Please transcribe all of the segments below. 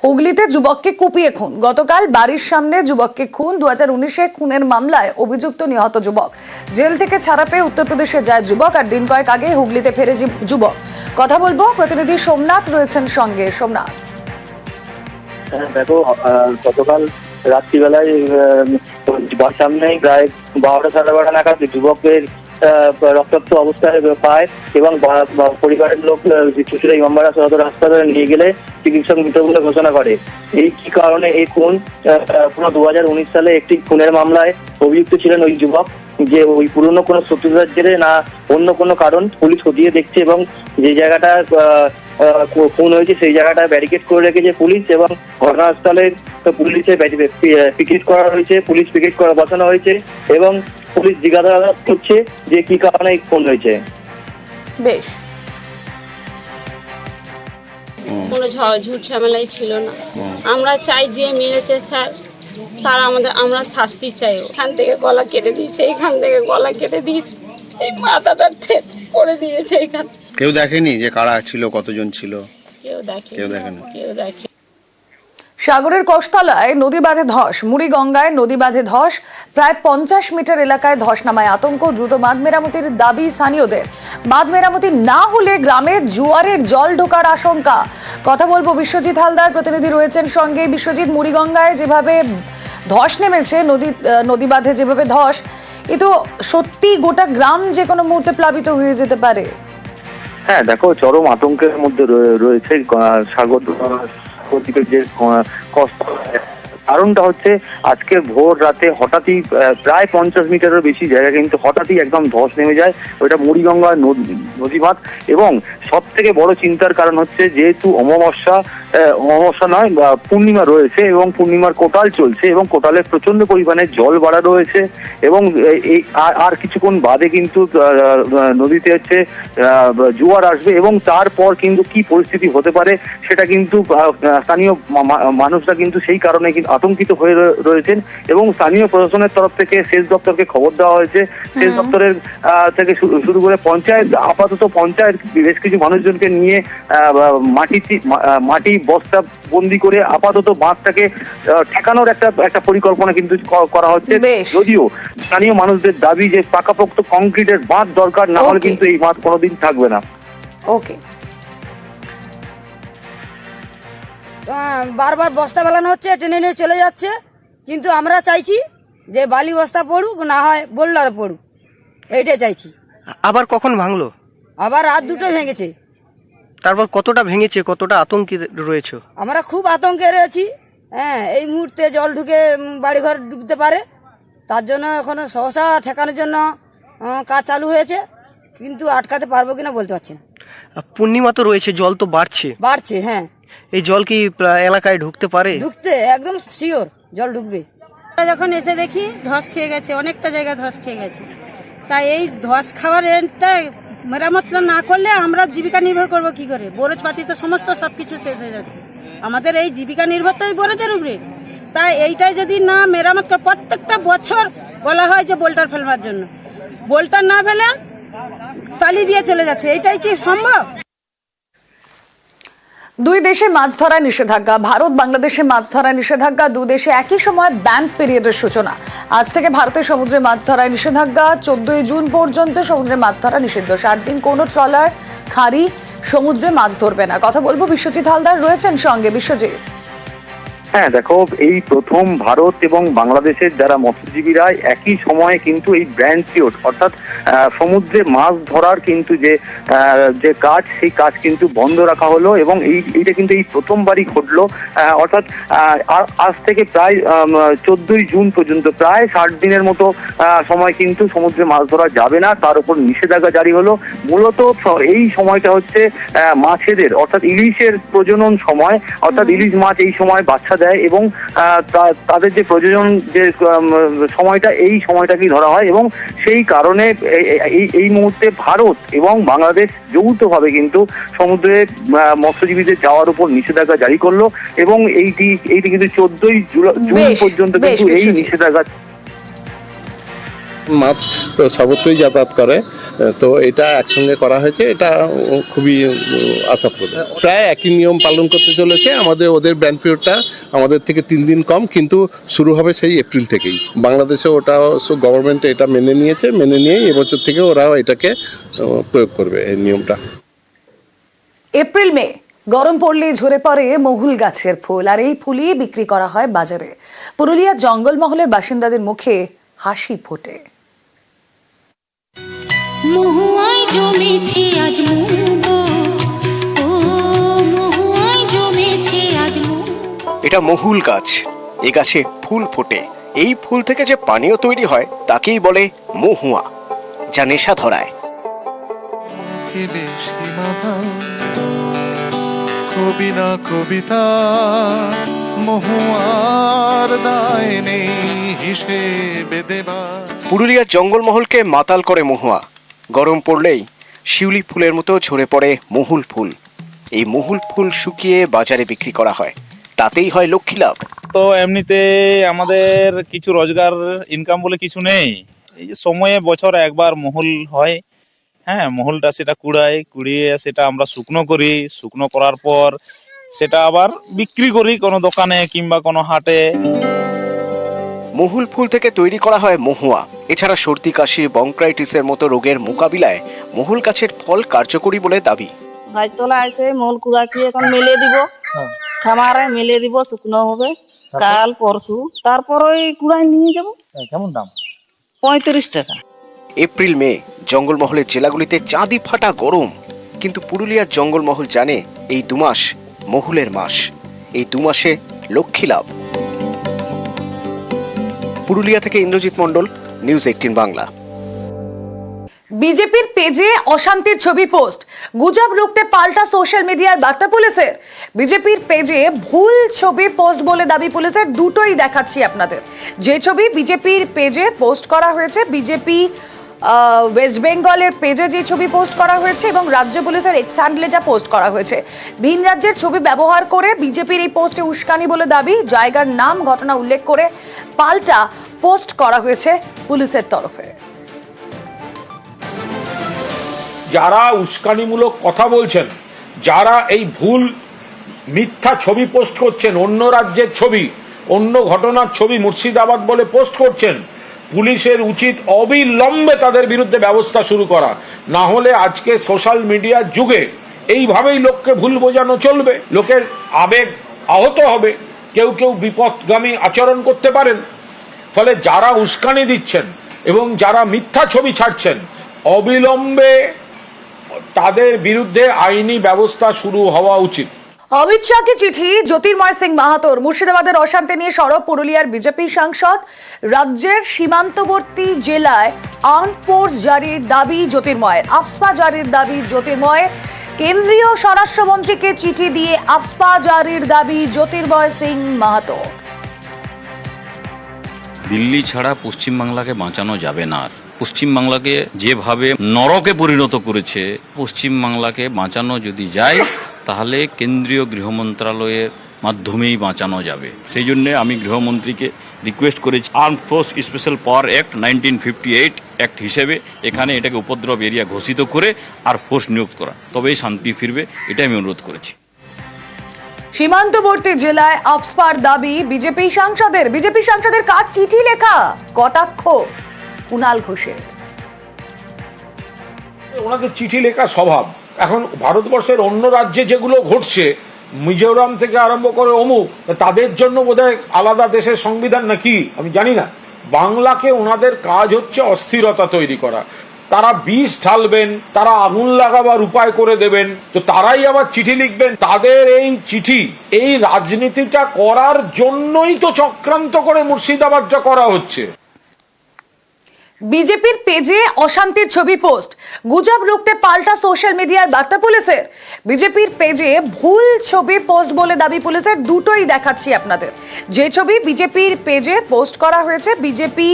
হুগলিতে যুবককে কুপিয়ে খুন। গতকাল বাড়ির সামনে যুবককে খুন। 2019-এ খুনের মামলায় অভিযুক্ত নিহত যুবক। জেল থেকে ছাড়া পেয়ে উত্তরপ্রদেশে যায় যুবক, আর দিন কয়েক আগে হুগলিতে ফেরে যুবক। কথা বলবো, প্রতিনিধি সোমনাথ রয়েছেন সঙ্গে। সোমনাথ, দেখো, গতকাল রাত্রিবেলায় বাড়ির সামনে প্রায় 12:30 নাগাদ যুবকের রক্তাক্ত অবস্থায় পায় এবং পরিবারের লোক চুচুড়া ইমামবাড়া সদর হাসপাতালে নিয়ে গেলে চিকিৎসক মৃত বলে ঘোষণা করে। এই কি কারণে এই খুন? পুরো 2019 সালে একটি খুনের মামলায় অভিযুক্ত ছিলেন ওই যুবক, যে ওই পুরনো কোনো শত্রুতার জেরে না অন্য কোনো কারণ পুলিশ খতিয়ে দেখছে এবং যে জায়গাটা খুন হয়েছে সেই জায়গাটা ব্যারিকেড করে রেখেছে পুলিশ, এবং ঘটনাস্থলে পুলিশের পিকেট করা হয়েছে, পুলিশ পিকেট করা বসানো হয়েছে এবং পুলিশ জিজ্ঞাসাবাদ করছে যে কি কারণে খুন হয়েছে। বেশ, কোনো ঝুট ঝামেলাই ছিল না। আমরা চাই যে মেরেছে স্যার তারা আমরা শাস্তি চাই। এখান থেকে গলা কেটে দিয়েছে, এখান থেকে গলা কেটে দিয়েছে, এই মাথাটা করে দিয়েছে। এখানে কেউ দেখেনি যে কারা ছিল, কতজন ছিল? কেউ দেখে। সাগরের কষতলায় নদী বাঁধে ধস, মুড়িগঙ্গায় নদী বাঁধে ধস। প্রায় 50 মিটার এলাকায় ধস নামায় আতঙ্ক। দ্রুত বাঁধ মেরামতির দাবি স্থানীয়দের। বাঁধ মেরামতি না হলে গ্রামে জোয়ারের জল ঢোকার আশঙ্কা। কথা বলবো, বিশ্বজিৎ হালদার প্রতিনিধি রয়েছেন সঙ্গে। বিশ্বজিৎ, মুড়িগঙ্গায় যেভাবে ধস নেমেছে, নদী বাঁধে যেভাবে ধস, এ তো সত্যি গোটা গ্রাম যে কোনো মুহূর্তে প্লাবিত হয়ে যেতে পারে। হ্যাঁ, দেখো, চরম আতঙ্কের মধ্যে রয়েছে সাগর যে কষ্ট। কারণটা হচ্ছে আজকে ভোর রাতে হঠাৎই প্রায় 50 মিটারের বেশি জায়গা কিন্তু হঠাৎই একদম ধস নেমে যায়। ওইটা মুড়িগঙ্গা নদী বাঁধ, এবং সব থেকে বড় চিন্তার কারণ হচ্ছে যেহেতু অমাবস্যা নয় বা পূর্ণিমা রয়েছে এবং পূর্ণিমার কোটাল চলছে এবং কোটালে প্রচন্ড পরিমাণে জল বাড়া রয়েছে এবং আর কিছুক্ষণ বাদে কিন্তু নদীতে হচ্ছে জোয়ার আসবে এবং তারপর কিন্তু কি পরিস্থিতি হতে পারে সেটা কিন্তু স্থানীয় মানুষরা কিন্তু সেই কারণে কিন্তু আতঙ্কিত হয়ে রয়েছেন এবং স্থানীয় প্রশাসনের তরফ থেকে সেচ দপ্তরকে খবর দেওয়া হয়েছে। সেচ দপ্তরের থেকে শুরু করে পঞ্চায়েত, আপাতত পঞ্চায়েত বেশ কিছু মানুষজনকে নিয়ে মাটি বস্তা বন্দি করে আপাতত বাঁধটাকে ঠেকানোর একটা পরিকল্পনা কিন্তু করা হচ্ছে। যদিও স্থানীয় মানুষদের দাবি যে পাকাপোক্ত কংক্রিটের বাঁধ দরকার, না হলে কিন্তু এই বাঁধ কোনোদিন থাকবে না। ওকে, বারবার বস্তা ফেলানো হচ্ছে, টেনে নিয়ে চলে যাচ্ছে, কিন্তু আমরা চাইছি যে বালি বস্তা পড়ুক, না হয় বোল্ডার পড়ুক, এইটাই চাইছি। আবার কখন ভাঙলো? আবার রাত 2টো ভেঙেছে। তারপর কতটা ভেঙেছে, কতটা আতঙ্কে রয়েছে? আমরা খুব আতঙ্কে রয়েছি। হ্যাঁ, এই মুহূর্তে জল ঢুকে বাড়িঘর ঢুকতে পারে, তার জন্য এখন সমস্যা ঠেকানোর জন্য কাজ চালু হয়েছে, কিন্তু আটকাতে পারবো কিনা বলতে পারছি না। পূর্ণিমা তো রয়েছে, জল তো বাড়ছে। হ্যাঁ, এই জল কি এলাকায় ঢুকতে পারে? একদম শিওর জল ঢুকবে। যখন এসে দেখি ধস খেয়ে গেছে, অনেকটা জায়গায় ধস খেয়ে গেছে। তাই এই ধস খাওয়ার মেরামত না করলে আমরা জীবিকা নির্ভর করবো কি করে? বরজপাতি তো সমস্ত সবকিছু শেষ হয়ে যাচ্ছে। আমাদের এই জীবিকা নির্ভর তো এই বরজের উপরে। তাই এইটাই যদি না মেরামত করে, প্রত্যেকটা বছর বলা হয় যে বোল্টার ফেলবার জন্য, বোল্টার না ফেলে তালি দিয়ে চলে যাচ্ছে, এইটাই কি সম্ভব? দুই দেশে মাছ ধরা নিষেধাজ্ঞা। ভারত বাংলাদেশে মাছ ধরা নিষেধাজ্ঞা। দু দেশে একই সময় ব্যান্ড পিরিয়ডের সূচনা। আজ থেকে ভারতের সমুদ্রে মাছ ধরায় নিষেধাজ্ঞা। 14 জুন পর্যন্ত সমুদ্রে মাছ ধরা নিষিদ্ধ। 7 দিন কোনো ট্রলার, খাড়ি সমুদ্রে মাছ ধরবে না। কথা বলবো, বিশ্বজিৎ হালদার রয়েছেন সঙ্গে। বিশ্বজিৎ, হ্যাঁ, দেখো, এই প্রথম ভারত এবং বাংলাদেশের যারা মৎস্যজীবীরা একই সময়ে কিন্তু এই ব্যান্ড পিরিয়ড অর্থাৎ সমুদ্রে মাছ ধরার কিন্তু যে কাজ, সেই কাজ কিন্তু বন্ধ রাখা হলো এবং এইটা কিন্তু এই প্রথমবারই ঘটলো। অর্থাৎ আজ থেকে প্রায় 14 জুন পর্যন্ত প্রায় 60 দিনের মতো সময় কিন্তু সমুদ্রে মাছ ধরা যাবে না, তার উপর নিষেধাজ্ঞা জারি হলো। মূলত এই সময়টা হচ্ছে মাছেদের অর্থাৎ ইলিশের প্রজনন সময়, অর্থাৎ ইলিশ মাছ এই সময় বাচ্চা দেয় এবং তাদের যে প্রজনন যে সময়টা, এই সময়টাকেই ধরা হয় এবং সেই কারণে এই মুহূর্তে ভারত এবং বাংলাদেশ যৌথভাবে কিন্তু সমুদ্রে মৎস্যজীবীদের যাওয়ার উপর নিষেধাজ্ঞা জারি করলো এবং এইটি কিন্তু 14 জুন পর্যন্ত কিন্তু এই নিষেধাজ্ঞা মাছ তো সর্বত্রই যাতায়াত করে, তো এটা একসঙ্গে করা হয়েছে, এটা খুবই আশাপ্রদ। প্রায় একই নিয়ম পালন করতে চলেছে। আমাদের ওদের ব্যান পিরিয়ডটা আমাদের থেকে 3 দিন কম, কিন্তু শুরু হবে সেই এপ্রিল থেকেই। বাংলাদেশে ওটা গভর্নমেন্ট এটা মেনে নিয়েছে, মেনে নিয়ে এবছর থেকে ওরাও এটাকে প্রয়োগ করবে এই নিয়মটা। এপ্রিল মে গরম পড়লে ঝরে পড়ে মহুল গাছের ফুল, আর এই ফুলই বিক্রি করা হয় বাজারে। পুরুলিয়ার জঙ্গলমহলের বাসিন্দাদের মুখে হাসি ফোটে। মহুয়ায় জমেছে আজ মুগো, ও মহুয়ায় জমেছে আজ মুগো। এটা মহুল গাছ, এ গাছে ফুল ফোটে। এই ফুল থেকে যে পানীয় তৈরি হয় তাকেই বলে মহুয়া, যা নেশা ধরায়। কবিনা কবিতা মহুয়ার দায় নেই হিসেবে দেবা। পুরুলিয়ার জঙ্গলমহলকে মাতাল করে মহুয়া। গরম পড়লেই শিউলি ফুলের মতো ঝরে পড়ে মহুল ফুল। এই মহুল ফুল শুকিয়ে বাজারে বিক্রি করা হয়, তাতেই হয় লক্ষ্মী লাভ। তো এমনিতে আমাদের কিছু রোজগার ইনকাম বলে কিছু নেই। এই যে সময়ে বছর একবার মহুল হয়, হ্যাঁ, মহুলটা সেটা কুড়িয়ে সেটা আমরা শুকনো করি। শুকনো করার পর সেটা আবার বিক্রি করি কোনো দোকানে কিংবা কোনো হাটে। মহুল ফুল থেকে তৈরি করা হয় মহুয়া। এছাড়া সর্দি কাশি, বংক্রাইটিসের মতো রোগের মোকাবিলায় মহুল গাছের ফল কার্যকরী বলে দাবি। গাছতলা আছে, মহুল কুড়াচ্ছি, এখন মেলে দিব, খামারে মেলে দিব, শুকনো হবে কাল পরশু, তারপর ওই কুড়াই নিয়ে যাবো। কেমন দাম? 35 টাকা। এপ্রিল মে জঙ্গলমহলের জেলাগুলিতে চাঁদি ফাটা গরম, কিন্তু পুরুলিয়ার জঙ্গলমহল জানে এই 2 মাস মহুলের মাস। এই 2 মাসে লক্ষ্মী লাভ। পুরুলিয়া থেকে ইন্দ্রজিৎ মণ্ডল, নিউজ 18 বাংলা। বিজেপির পেজে অশান্তির ছবি পোস্ট, গুজব রুখতে পাল্টা সোশ্যাল মিডিয়ার বার্তা পুলিশের। বিজেপির পেজে ভুল ছবি পোস্ট বলে দাবি পুলিশের, দুটোই দেখাচ্ছি আপনাদের। যে ছবি বিজেপির পেজে পোস্ট করা হয়েছে, বিজেপি ওয়েস্ট বেঙ্গলের পেজে যে ছবি পোস্ট করা হয়েছে এবং রাজ্য পুলিশের এক্স হ্যান্ডলে যা পোস্ট করা হয়েছে, ভিন রাজ্যের ছবি ব্যবহার করে বিজেপির এই পোস্টে উস্কানি বলে দাবি। জায়গার নাম, ঘটনা উল্লেখ করে পাল্টা পোস্ট করা হয়েছে পুলিশের তরফে। যারা উস্কানিমূলক কথা বলছেন, যারা এই ভুল মিথ্যা ছবি পোস্ট করছেন, অন্য রাজ্যের ছবি, অন্য ঘটনার ছবি মুর্শিদাবাদ বলে পোস্ট করছেন, পুলিশের উচিত অবিলম্বে তাদের বিরুদ্ধে ব্যবস্থা শুরু করা। না হলে আজকে সোশ্যাল মিডিয়ার যুগে এইভাবেই লোককে ভুল বোঝানো চলবে। লোকের আবেগ আহত হবে, কেউ কেউ বিপদগামী আচরণ করতে পারেন। ফলে যারা উস্কানি দিচ্ছেন এবং যারা মিথ্যা ছবি ছাড়ছেন, অবিলম্বে তাদের বিরুদ্ধে আইনি ব্যবস্থা শুরু হওয়া উচিত। অমিত শাহকে চিঠি জ্যোতির্ময় সিং মাহাতোর। মুর্শিদাবাদের অশান্তি নিয়ে সরব পুরুলিয়ার বিজেপি সাংসদ। রাজ্যের সীমান্তবর্তী জেলায় আর্ম ফোর্স জারির দাবি জ্যোতির্ময়ের, আফস্পা জারির দাবি জ্যোতির্ময়ের। কেন্দ্রীয় স্বরাষ্ট্রমন্ত্রীকে চিঠি দিয়ে আফস্পা জারির দাবি জ্যোতির্ময় সিং মাহাতো। দিল্লি ছাড়া পশ্চিমবাংলাকে বাঁচানো যাবে না। পশ্চিমবাংলাকে যেভাবে নরকে পরিণত করেছে, পশ্চিমবাংলাকে বাঁচানো যদি যায় তাহলে কেন্দ্রীয় গৃহ মন্ত্রণালয়ের মাধ্যমেই বাঁচানো যাবে। সেই জন্য আমি গৃহমন্ত্রীকে রিকোয়েস্ট করেছি আর্ম ফোর্স স্পেশাল পাওয়ার অ্যাক্ট 1958 অ্যাক্ট হিসেবে এখানে এটাকে উপদ্রব এরিয়া ঘোষিত করে আর ফোর্স নিয়োগ করা, তবেই শান্তি ফিরবে, এটাই আমি অনুরোধ করেছি। সীমান্তবর্তী জেলায় আফস্পার দাবি বিজেপি সাংসদের কাজ চিঠি লেখা, কটাক্ষ কুণাল ঘোষের। ওনাদের চিঠি লেখা স্বভাব। এখন ভারতবর্ষের অন্য রাজ্যে যেগুলো ঘটছে, মিজোরাম থেকে আরম্ভ করে অমুক, তাদের জন্য বোধহয় আলাদা দেশের সংবিধান নাকি আমি জানি না। বাংলাকে ওনাদের কাজ হচ্ছে অস্থিরতা তৈরি করা। তারা বিষ ঢালবেন, তারা আগুন লাগাবার উপায় করে দেবেন, তো তারাই আবার চিঠি লিখবেন। তাদের এই চিঠি, এই রাজনীতিটা করার জন্যই তো চক্রান্ত করে মুর্শিদাবাদটা করা হচ্ছে। বিজেপির পেজে অশান্তির ছবি পোস্ট, গুজব রুখতে পাল্টা সোশ্যাল মিডিয়ার বার্তা পুলিশের। বিজেপির পেজে ভুল ছবি পোস্ট বলে দাবি পুলিশের, দুটোই দেখাচ্ছি আপনাদের। যে ছবি বিজেপির পেজে পোস্ট করা হয়েছে, বিজেপি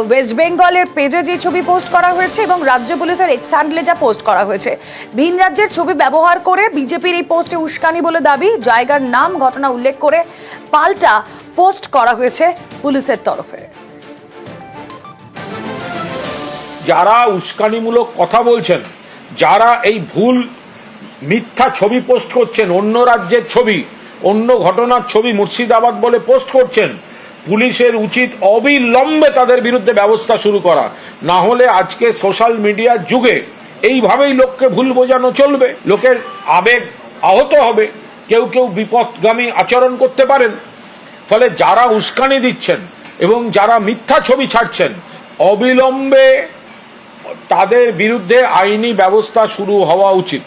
ওয়েস্ট বেঙ্গলের পেজে যে ছবি পোস্ট করা হয়েছে এবং রাজ্য পুলিশের এক্স হ্যান্ডলে যা পোস্ট করা হয়েছে, ভিন রাজ্যের ছবি ব্যবহার করে বিজেপির এই পোস্টে উস্কানি বলে দাবি। জায়গার নাম, ঘটনা উল্লেখ করে পাল্টা পোস্ট করা হয়েছে পুলিশের তরফে। যারা উস্কানিমূলক কথা বলছেন, যারা এই ভুল মিথ্যা ছবি পোস্ট করছেন, অন্য রাজ্যের ছবি, অন্য ঘটনার ছবি মুর্শিদাবাদ বলে পোস্ট করছেন, পুলিশের উচিত অবিলম্বে তাদের বিরুদ্ধে ব্যবস্থা শুরু করা। না হলে আজকে সোশ্যাল মিডিয়ার যুগে এইভাবেই লোককে ভুল বোঝানো চলবে, লোকের আবেগ আহত হবে, কেউ কেউ বিপদগামী আচরণ করতে পারেন। ফলে যারা উস্কানি দিচ্ছেন এবং যারা মিথ্যা ছবি ছাড়ছেন, অবিলম্বে তাদের বিরুদ্ধে আইনি ব্যবস্থা শুরু হওয়া উচিত।